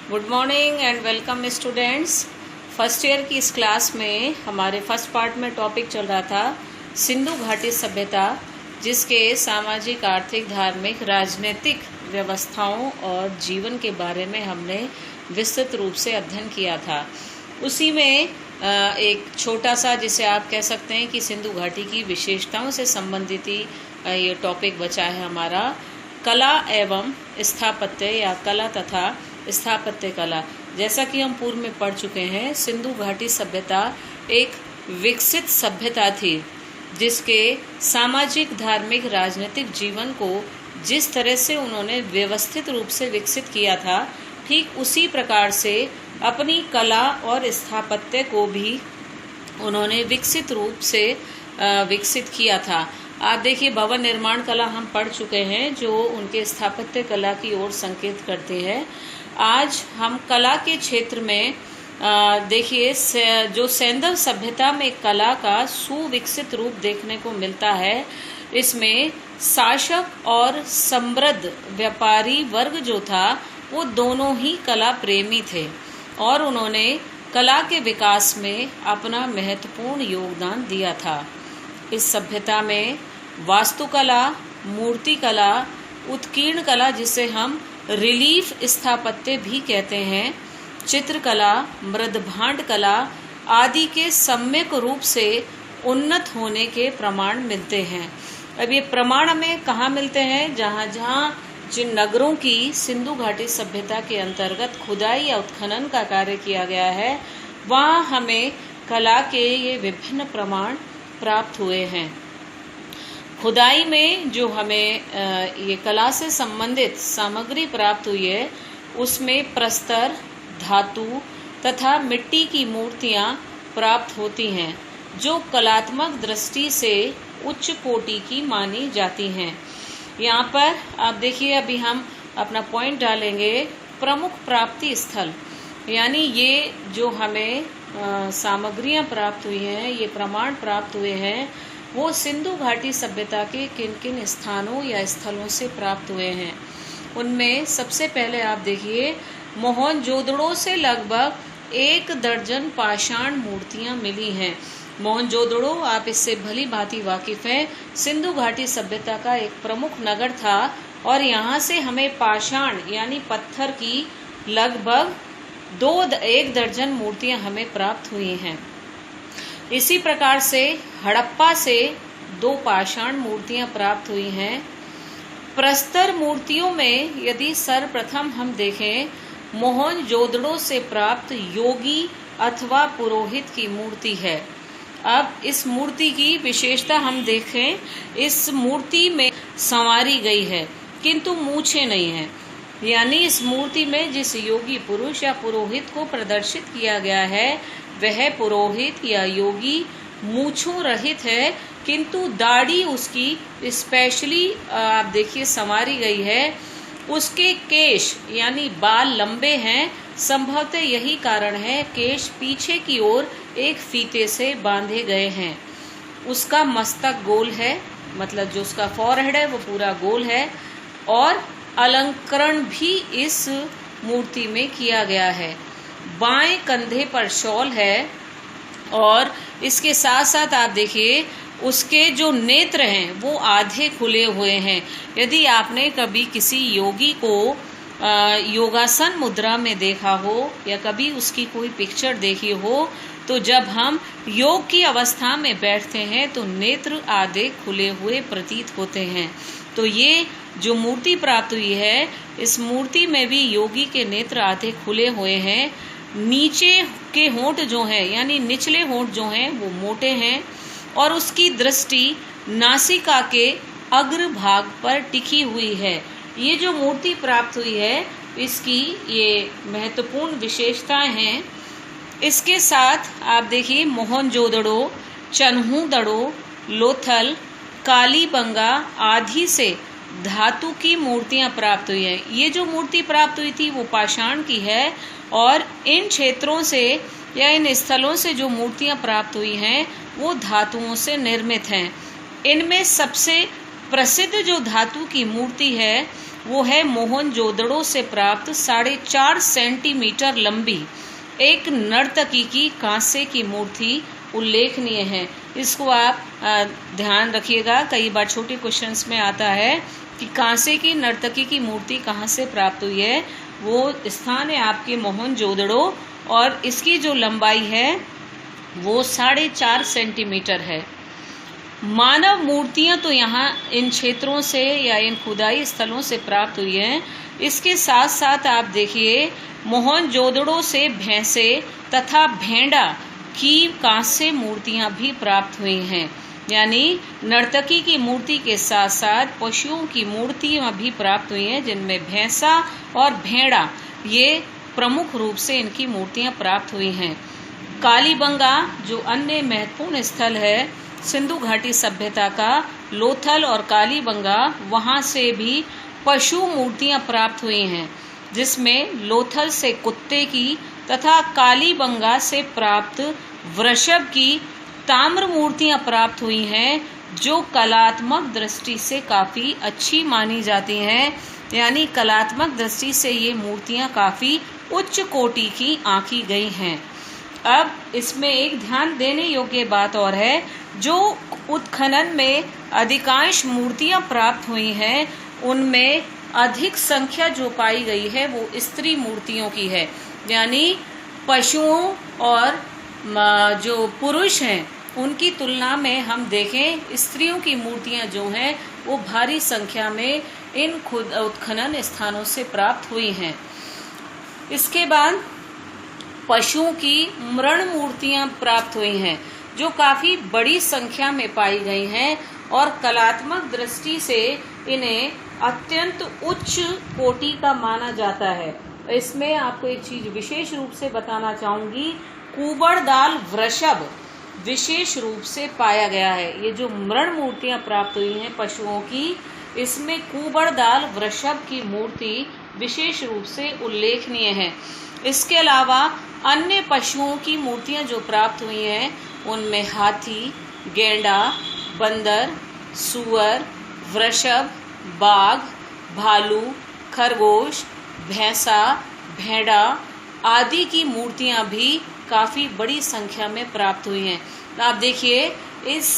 Good morning and welcome students. First year की इस class में हमारे फर्स्ट पार्ट में टॉपिक चल रहा था सिंधु घाटी सभ्यता, जिसके सामाजिक, आर्थिक, धार्मिक, राजनीतिक व्यवस्थाओं और जीवन के बारे में हमने विस्तृत रूप से अध्ययन किया था। उसी में एक छोटा सा, जिसे आप कह सकते हैं कि सिंधु घाटी की विशेषताओं से संबंधित ही ये टॉपिक बचा है हमारा, कला एवं स्थापत्य या कला तथा स्थापत्य कला। जैसा कि हम पूर्व में पढ़ चुके हैं, सिंधु घाटी सभ्यता एक विकसित सभ्यता थी, जिसके सामाजिक, धार्मिक, राजनीतिक जीवन को जिस तरह से उन्होंने व्यवस्थित रूप से विकसित किया था, ठीक उसी प्रकार से अपनी कला और स्थापत्य को भी उन्होंने विकसित रूप से विकसित किया था। आप देखिए, भवन निर्माण कला हम पढ़ चुके हैं, जो उनके स्थापत्य कला की ओर संकेत करते हैं। आज हम कला के क्षेत्र में देखिए, जो सैंधव सभ्यता में कला का सुविकसित रूप देखने को मिलता है, इसमें शासक और समृद्ध व्यापारी वर्ग जो था, वो दोनों ही कला प्रेमी थे और उन्होंने कला के विकास में अपना महत्वपूर्ण योगदान दिया था। इस सभ्यता में वास्तुकला, मूर्तिकला, उत्कीर्ण कला, जिसे हम रिलीफ स्थापत्य भी कहते हैं, चित्रकला, मृदभांड कला आदि के सम्यक रूप से उन्नत होने के प्रमाण मिलते हैं। अब ये प्रमाण हमें कहाँ मिलते हैं? जहाँ जिन नगरों की सिंधु घाटी सभ्यता के अंतर्गत खुदाई या उत्खनन का कार्य किया गया है, वहाँ हमें कला के ये विभिन्न प्रमाण प्राप्त हुए हैं। खुदाई में जो हमें ये कला से संबंधित सामग्री प्राप्त हुई है, उसमें प्रस्तर, धातु तथा मिट्टी की मूर्तियाँ प्राप्त होती हैं, जो कलात्मक दृष्टि से उच्च कोटि की मानी जाती हैं। यहाँ पर आप देखिए, अभी हम अपना पॉइंट डालेंगे, प्रमुख प्राप्ति स्थल, यानी ये जो हमें सामग्रियाँ प्राप्त हुई हैं, ये प्रमाण प्राप्त हुए हैं, वो सिंधु घाटी सभ्यता के किन किन स्थानों या स्थलों से प्राप्त हुए हैं। उनमें सबसे पहले आप देखिए, मोहनजोदड़ो से लगभग 1 दर्जन पाषाण मूर्तियाँ मिली हैं। मोहनजोदड़ो, आप इससे भली भांति वाकिफ हैं, सिंधु घाटी सभ्यता का एक प्रमुख नगर था और यहाँ से हमें पाषाण यानी पत्थर की लगभग 1 दर्जन मूर्तियाँ हमें प्राप्त हुई हैं। इसी प्रकार से हड़प्पा से 2 पाषाण मूर्तियाँ प्राप्त हुई हैं। प्रस्तर मूर्तियों में यदि सर्वप्रथम हम देखें, मोहनजोदड़ो से प्राप्त योगी अथवा पुरोहित की मूर्ति है। अब इस मूर्ति की विशेषता हम देखें, इस मूर्ति में संवारी गई है किंतु मूछें नहीं हैं, यानी इस मूर्ति में जिस योगी पुरुष या पुरोहित को प्रदर्शित किया गया है, वह पुरोहित या योगी मूछों रहित है, किंतु दाढ़ी उसकी स्पेशली आप देखिए संवारी गई है। उसके केश यानी बाल लंबे हैं, संभवतः यही कारण है केश पीछे की ओर एक फीते से बांधे गए हैं। उसका मस्तक गोल है, मतलब जो उसका फॉरहेड है वो पूरा गोल है, और अलंकरण भी इस मूर्ति में किया गया है। बाएं कंधे पर शॉल है और इसके साथ साथ आप देखिए, उसके जो नेत्र हैं वो आधे खुले हुए हैं। यदि आपने कभी किसी योगी को योगासन मुद्रा में देखा हो या कभी उसकी कोई पिक्चर देखी हो, तो जब हम योग की अवस्था में बैठते हैं तो नेत्र आधे खुले हुए प्रतीत होते हैं। तो ये जो मूर्ति प्राप्त हुई है, इस मूर्ति में भी योगी के नेत्र आधे खुले हुए हैं। नीचे के होंठ जो हैं, यानी निचले होंठ जो हैं, वो मोटे हैं और उसकी दृष्टि नासिका के अग्र भाग पर टिकी हुई है। ये जो मूर्ति प्राप्त हुई है, इसकी ये महत्वपूर्ण विशेषताएं हैं। इसके साथ आप देखिए, मोहनजोदड़ो, चन्हूदड़ो, लोथल, कालीबंगा आदि से धातु की मूर्तियां प्राप्त हुई हैं। ये जो मूर्ति प्राप्त हुई थी वो पाषाण की है, और इन क्षेत्रों से या इन स्थलों से जो मूर्तियां प्राप्त हुई हैं वो धातुओं से निर्मित हैं। इनमें सबसे प्रसिद्ध जो धातु की मूर्ति है वो है मोहनजोदड़ो से प्राप्त 4.5 सेंटीमीटर लंबी एक नर्तकी की कांसे की मूर्ति उल्लेखनीय है। इसको आप ध्यान रखिएगा, कई बार छोटे क्वेश्चंस में आता है कि कांसे की नर्तकी की मूर्ति कहाँ से प्राप्त हुई है। वो स्थान है आपके मोहनजोदड़ो और इसकी जो लंबाई है वो 4.5 सेंटीमीटर है। मानव मूर्तियां तो यहाँ इन क्षेत्रों से या इन खुदाई स्थलों से प्राप्त हुई हैं। इसके साथ साथ आप देखिए मोहनजोदड़ो से भैंसे तथा भेड़ा की कांस्य मूर्तियां भी प्राप्त हुई हैं। यानी नर्तकी की मूर्ति के साथ साथ पशुओं की मूर्तियां भी प्राप्त हुई हैं, जिनमें भैंसा और भेड़ा ये प्रमुख रूप से इनकी मूर्तियां प्राप्त हुई हैं। कालीबंगा जो अन्य महत्वपूर्ण स्थल है सिंधु घाटी सभ्यता का, लोथल और कालीबंगा, वहाँ से भी पशु मूर्तियां प्राप्त हुई हैं, जिसमें लोथल से कुत्ते की तथा कालीबंगा से प्राप्त वृषभ की ताम्र मूर्तियां प्राप्त हुई हैं, जो कलात्मक दृष्टि से काफ़ी अच्छी मानी जाती हैं। यानी कलात्मक दृष्टि से ये मूर्तियां काफ़ी उच्च कोटि की आंकी गई हैं। अब इसमें एक ध्यान देने योग्य बात और है, जो उत्खनन में अधिकांश मूर्तियां प्राप्त हुई हैं उनमें अधिक संख्या जो पाई गई है वो स्त्री मूर्तियों की है। यानी पशुओं और जो पुरुष हैं उनकी तुलना में हम देखें स्त्रियों की मूर्तियां जो हैं वो भारी संख्या में इन उत्खनन स्थानों से प्राप्त हुई हैं। इसके बाद पशुओं की मृण मूर्तियां प्राप्त हुई हैं, जो काफ़ी बड़ी संख्या में पाई गई हैं और कलात्मक दृष्टि से इन्हें अत्यंत उच्च कोटि का माना जाता है। इसमें आपको एक चीज विशेष रूप से बताना चाहूंगी, कुबड़दाल वृषभ विशेष रूप से पाया गया है। ये जो मृण मूर्तियां प्राप्त हुई हैं पशुओं की, इसमें कुबड़दाल वृषभ की मूर्ति विशेष रूप से उल्लेखनीय है। इसके अलावा अन्य पशुओं की मूर्तियां जो प्राप्त हुई हैं उनमें हाथी, गैंडा, बंदर, सूअर, वृषभ, बाघ, भालू, खरगोश, भैंसा, भेड़ा आदि की मूर्तियां भी काफ़ी बड़ी संख्या में प्राप्त हुई हैं। तो आप देखिए इस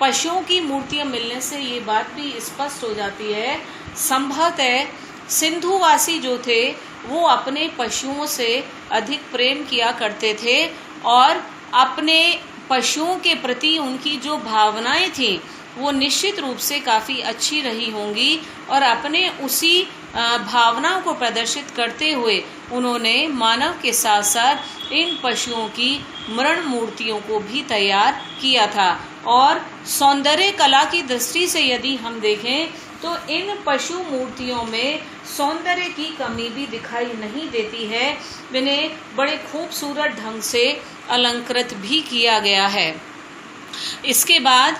पशुओं की मूर्तियां मिलने से ये बात भी स्पष्ट हो जाती है, संभवतः सिंधुवासी जो थे वो अपने पशुओं से अधिक प्रेम किया करते थे और अपने पशुओं के प्रति उनकी जो भावनाएं थी वो निश्चित रूप से काफ़ी अच्छी रही होंगी और अपने उसी भावनाओं को प्रदर्शित करते हुए उन्होंने मानव के साथ साथ इन पशुओं की मृण मूर्तियों को भी तैयार किया था। और सौंदर्य कला की दृष्टि से यदि हम देखें तो इन पशु मूर्तियों में सौंदर्य की कमी भी दिखाई नहीं देती है, इन्हें बड़े खूबसूरत ढंग से अलंकृत भी किया गया है। इसके बाद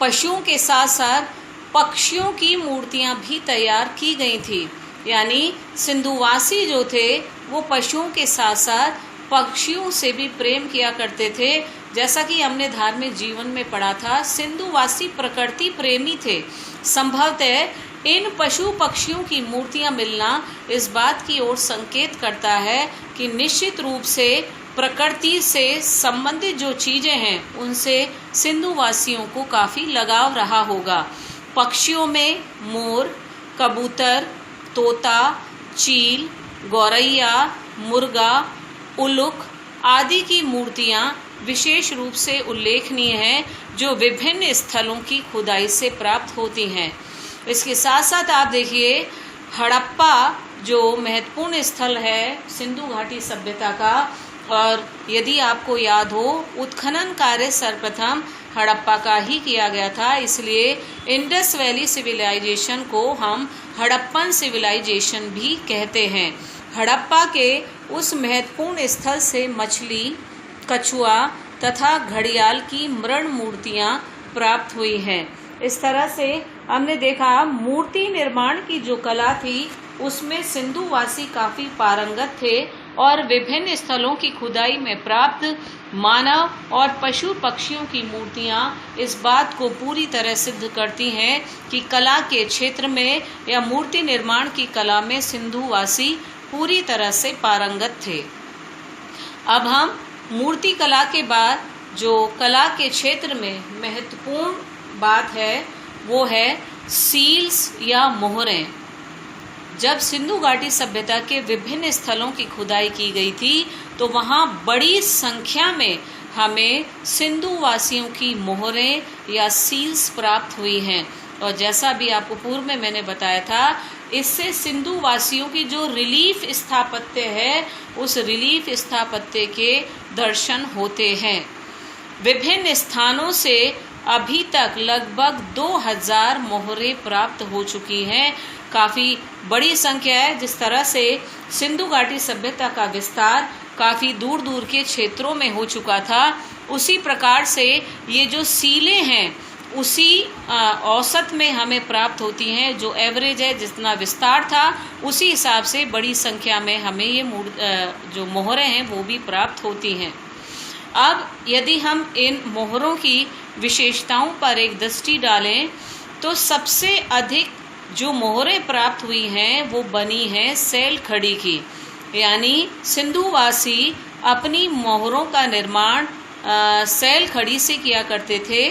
पशुओं के साथ साथ पक्षियों की मूर्तियां भी तैयार की गई थी। यानी सिंधुवासी जो थे वो पशुओं के साथ साथ पक्षियों से भी प्रेम किया करते थे। जैसा कि हमने धार्मिक जीवन में पढ़ा था, सिंधुवासी प्रकृति प्रेमी थे। संभवतः इन पशु पक्षियों की मूर्तियां मिलना इस बात की ओर संकेत करता है कि निश्चित रूप से प्रकृति से संबंधित जो चीज़ें हैं उनसे सिंधुवासियों को काफ़ी लगाव रहा होगा। पक्षियों में मोर, कबूतर, तोता, चील, गौरैया, मुर्गा, उल्लुक आदि की मूर्तियां विशेष रूप से उल्लेखनीय हैं, जो विभिन्न स्थलों की खुदाई से प्राप्त होती हैं। इसके साथ साथ आप देखिए हड़प्पा जो महत्वपूर्ण स्थल है सिंधु घाटी सभ्यता का, और यदि आपको याद हो उत्खनन कार्य सर्वप्रथम हड़प्पा का ही किया गया था, इसलिए इंडस वैली सिविलाइजेशन को हम हड़प्पन सिविलाइजेशन भी कहते हैं। हड़प्पा के उस महत्वपूर्ण स्थल से मछली, कछुआ तथा घड़ियाल की मृण मूर्तियां प्राप्त हुई हैं। इस तरह से हमने देखा मूर्ति निर्माण की जो कला थी उसमें सिंधुवासी काफ़ी पारंगत थे और विभिन्न स्थलों की खुदाई में प्राप्त मानव और पशु पक्षियों की मूर्तियां इस बात को पूरी तरह सिद्ध करती हैं कि कला के क्षेत्र में या मूर्ति निर्माण की कला में सिंधुवासी पूरी तरह से पारंगत थे। अब हम मूर्ति कला के बाद जो कला के क्षेत्र में महत्वपूर्ण बात है वो है सील्स या मोहरें। जब सिंधु घाटी सभ्यता के विभिन्न स्थलों की खुदाई की गई थी तो वहाँ बड़ी संख्या में हमें सिंधु वासियों की मोहरें या सील्स प्राप्त हुई हैं। और जैसा भी आपको पूर्व में मैंने बताया था, इससे सिंधु वासियों की जो रिलीफ स्थापत्य है उस रिलीफ स्थापत्य के दर्शन होते हैं। विभिन्न स्थानों से अभी तक लगभग 2000 मोहरें प्राप्त हो चुकी हैं। काफ़ी बड़ी संख्या है। जिस तरह से सिंधु घाटी सभ्यता का विस्तार काफ़ी दूर दूर के क्षेत्रों में हो चुका था, उसी प्रकार से ये जो सीलें हैं उसी औसत में हमें प्राप्त होती हैं। जो एवरेज है, जितना विस्तार था उसी हिसाब से बड़ी संख्या में हमें ये जो मोहरें हैं वो भी प्राप्त होती हैं। अब यदि हम इन मोहरों की विशेषताओं पर एक दृष्टि डालें तो सबसे अधिक जो मोहरें प्राप्त हुई हैं वो बनी हैं सैल खड़ी की, यानी सिंधुवासी अपनी मोहरों का निर्माण सैल खड़ी से किया करते थे।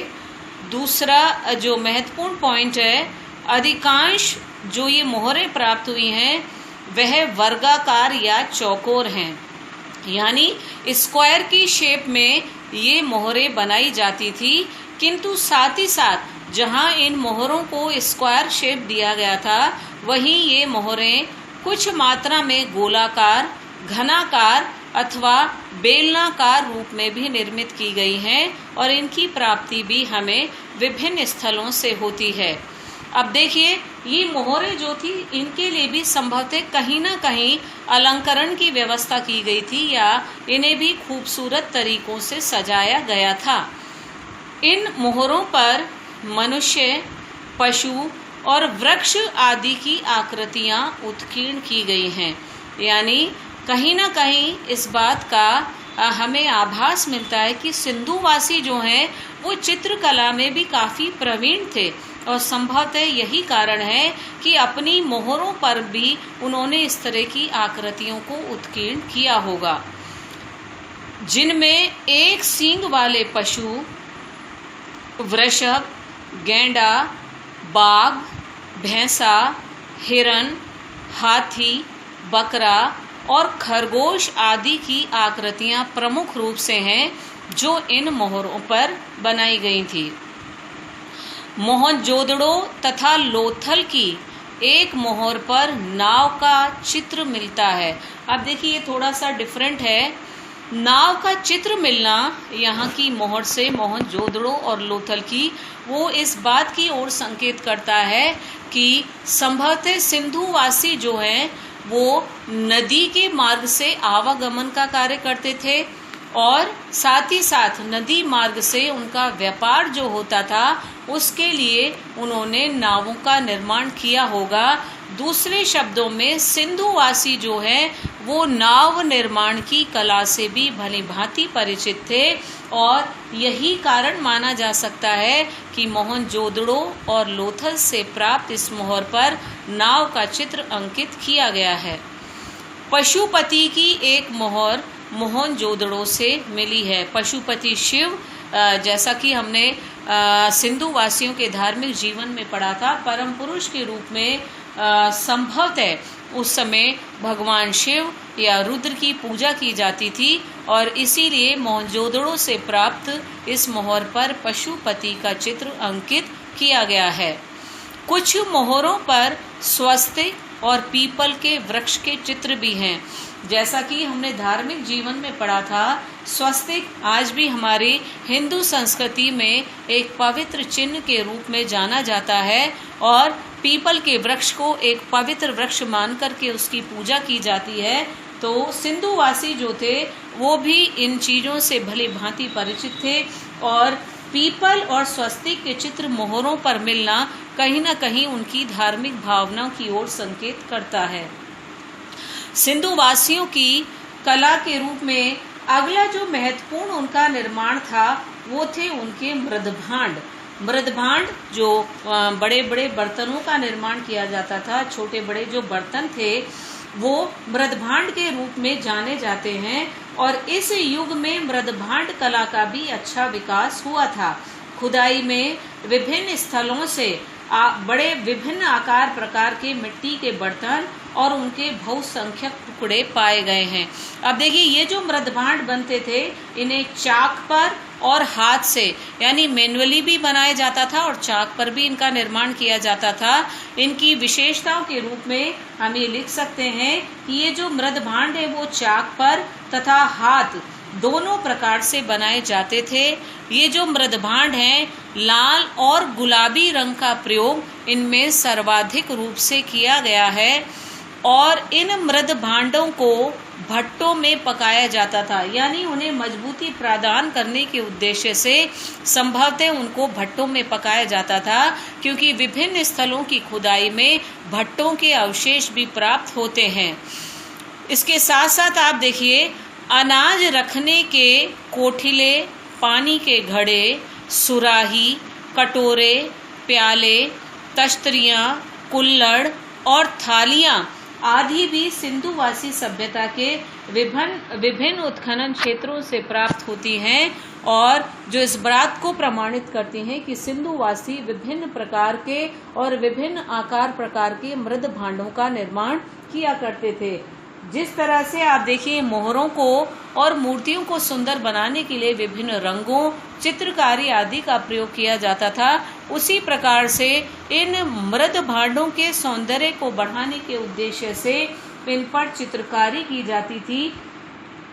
दूसरा जो महत्वपूर्ण पॉइंट है, अधिकांश जो ये मोहरें प्राप्त हुई हैं वह वर्गाकार या चौकोर हैं, यानी स्क्वायर की शेप में ये मोहरें बनाई जाती थी। किंतु साथ ही साथ जहाँ इन मोहरों को स्क्वायर शेप दिया गया था वहीं ये मोहरें कुछ मात्रा में गोलाकार, घनाकार अथवा बेलनाकार रूप में भी निर्मित की गई हैं और इनकी प्राप्ति भी हमें विभिन्न स्थलों से होती है। अब देखिए, ये मोहरें जो थी इनके लिए भी संभवतः कहीं ना कहीं अलंकरण की व्यवस्था की गई थी या इन्हें भी खूबसूरत तरीकों से सजाया गया था। इन मोहरों पर मनुष्य, पशु और वृक्ष आदि की आकृतियां उत्कीर्ण की गई हैं, यानी कहीं ना कहीं इस बात का हमें आभास मिलता है कि सिंधुवासी जो हैं वो चित्रकला में भी काफ़ी प्रवीण थे और संभवतः यही कारण है कि अपनी मोहरों पर भी उन्होंने इस तरह की आकृतियों को उत्कीर्ण किया होगा, जिनमें एक सींग वाले पशु, वृषभ, गैंडा, बाघ, भैंसा, हिरन, हाथी, बकरा और खरगोश आदि की आकृतियां प्रमुख रूप से हैं जो इन मोहरों पर बनाई गई थी। मोहनजोदड़ो तथा लोथल की एक मोहर पर नाव का चित्र मिलता है। अब देखिए, ये थोड़ा सा डिफरेंट है। नाव का चित्र मिलना यहाँ की मोहर से, मोहनजोदड़ो और लोथल की, वो इस बात की ओर संकेत करता है कि संभवतः सिंधुवासी जो हैं वो नदी के मार्ग से आवागमन का कार्य करते थे और साथ ही साथ नदी मार्ग से उनका व्यापार जो होता था उसके लिए उन्होंने नावों का निर्माण किया होगा। दूसरे शब्दों में सिंधुवासी जो है वो नाव निर्माण की कला से भी भली भांति परिचित थे और यही कारण माना जा सकता है कि मोहनजोदड़ो और लोथल से प्राप्त इस मोहर पर नाव का चित्र अंकित किया गया है। पशुपति की एक मोहर मोहनजोदड़ो से मिली है। पशुपति शिव, जैसा कि हमने सिंधु वासियों के धार्मिक जीवन में पढ़ा था, परम पुरुष के रूप में संभवतः उस समय भगवान शिव या रुद्र की पूजा की जाती थी और इसीलिए मोहनजोदड़ो से प्राप्त इस मोहर पर पशुपति का चित्र अंकित किया गया है। कुछ मोहरों पर स्वस्तिक और पीपल के वृक्ष के चित्र भी हैं। जैसा कि हमने धार्मिक जीवन में पढ़ा था, स्वस्तिक आज भी हमारी हिंदू संस्कृति में एक पवित्र चिन्ह के रूप में जाना जाता है और पीपल के वृक्ष को एक पवित्र वृक्ष मान करके उसकी पूजा की जाती है। तो सिंधुवासी जो थे वो भी इन चीज़ों से भली भांति परिचित थे और पीपल और स्वस्तिक के चित्र मोहरों पर मिलना कहीं ना कहीं उनकी धार्मिक भावनाओं की ओर संकेत करता है। सिंधुवासियों की कला के रूप में अगला जो महत्वपूर्ण उनका निर्माण था वो थे उनके मृदभांड। मृदभांड जो बड़े बड़े बर्तनों का निर्माण किया जाता था, छोटे बड़े जो बर्तन थे वो मृदभांड के रूप में जाने जाते हैं। और इस युग में मृदभांड कला का भी अच्छा विकास हुआ था। खुदाई में विभिन्न स्थलों से बड़े विभिन्न आकार प्रकार के मिट्टी के बर्तन और उनके बहुसंख्यक टुकड़े पाए गए हैं। अब देखिए, ये जो मृदभांड बनते थे इन्हें चाक पर और हाथ से यानी मैनुअली भी बनाया जाता था और चाक पर भी इनका निर्माण किया जाता था। इनकी विशेषताओं के रूप में हम ये लिख सकते हैं कि ये जो मृदभांड है वो चाक पर तथा हाथ दोनों प्रकार से बनाए जाते थे। ये जो मृदभांड हैं लाल और गुलाबी रंग का प्रयोग इनमें सर्वाधिक रूप से किया गया है और इन मृदभांडों को भट्टों में पकाया जाता था, यानी उन्हें मजबूती प्रदान करने के उद्देश्य से संभवतः उनको भट्टों में पकाया जाता था, क्योंकि विभिन्न स्थलों की खुदाई में भट्टों के अवशेष भी प्राप्त होते हैं। इसके साथ साथ आप देखिए, अनाज रखने के कोठिले, पानी के घड़े, सुराही, कटोरे, प्याले, तश्तरियाँ, कुल्हड़ और थालियाँ आदि भी सिंधुवासी सभ्यता के विभिन्न उत्खनन क्षेत्रों से प्राप्त होती हैं और जो इस बात को प्रमाणित करती हैं कि सिंधुवासी विभिन्न प्रकार के और विभिन्न आकार प्रकार के मृदभांडों का निर्माण किया करते थे। जिस तरह से आप देखिए, मोहरों को और मूर्तियों को सुंदर बनाने के लिए विभिन्न रंगों, चित्रकारी आदि का प्रयोग किया जाता था, उसी प्रकार से इन मृदभांडों के सौंदर्य को बढ़ाने के उद्देश्य से इन पर चित्रकारी की जाती थी।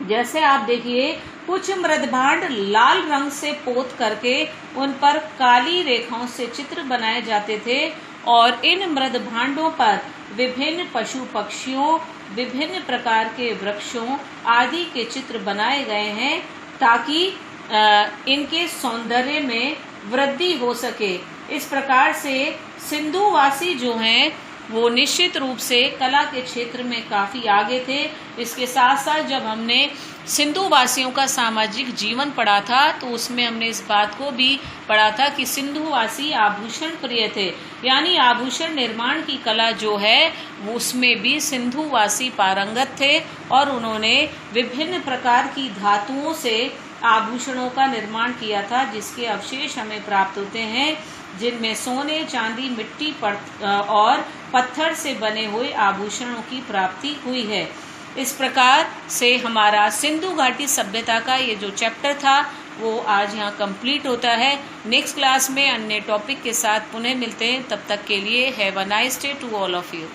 जैसे आप देखिए, कुछ मृदभांड लाल रंग से पोत करके उन पर काली रेखाओं से चित्र बनाए जाते थे और इन मृदभांडों पर विभिन्न पशु पक्षियों, विभिन्न प्रकार के वृक्षों आदि के चित्र बनाए गए हैं ताकि इनके सौंदर्य में वृद्धि हो सके। इस प्रकार से सिंधुवासी जो हैं वो निश्चित रूप से कला के क्षेत्र में काफ़ी आगे थे। इसके साथ साथ जब हमने सिंधुवासियों का सामाजिक जीवन पढ़ा था तो उसमें हमने इस बात को भी पढ़ा था कि सिंधुवासी आभूषण प्रिय थे, यानी आभूषण निर्माण की कला जो है वो उसमें भी सिंधुवासी पारंगत थे और उन्होंने विभिन्न प्रकार की धातुओं से आभूषणों का निर्माण किया था, जिसके अवशेष हमें प्राप्त होते हैं, जिनमें सोने, चांदी, मिट्टी और पत्थर से बने हुए आभूषणों की प्राप्ति हुई है। इस प्रकार से हमारा सिंधु घाटी सभ्यता का ये जो चैप्टर था वो आज यहाँ कंप्लीट होता है। नेक्स्ट क्लास में अन्य टॉपिक के साथ पुनः मिलते हैं। तब तक के लिए have a nice day to all of you.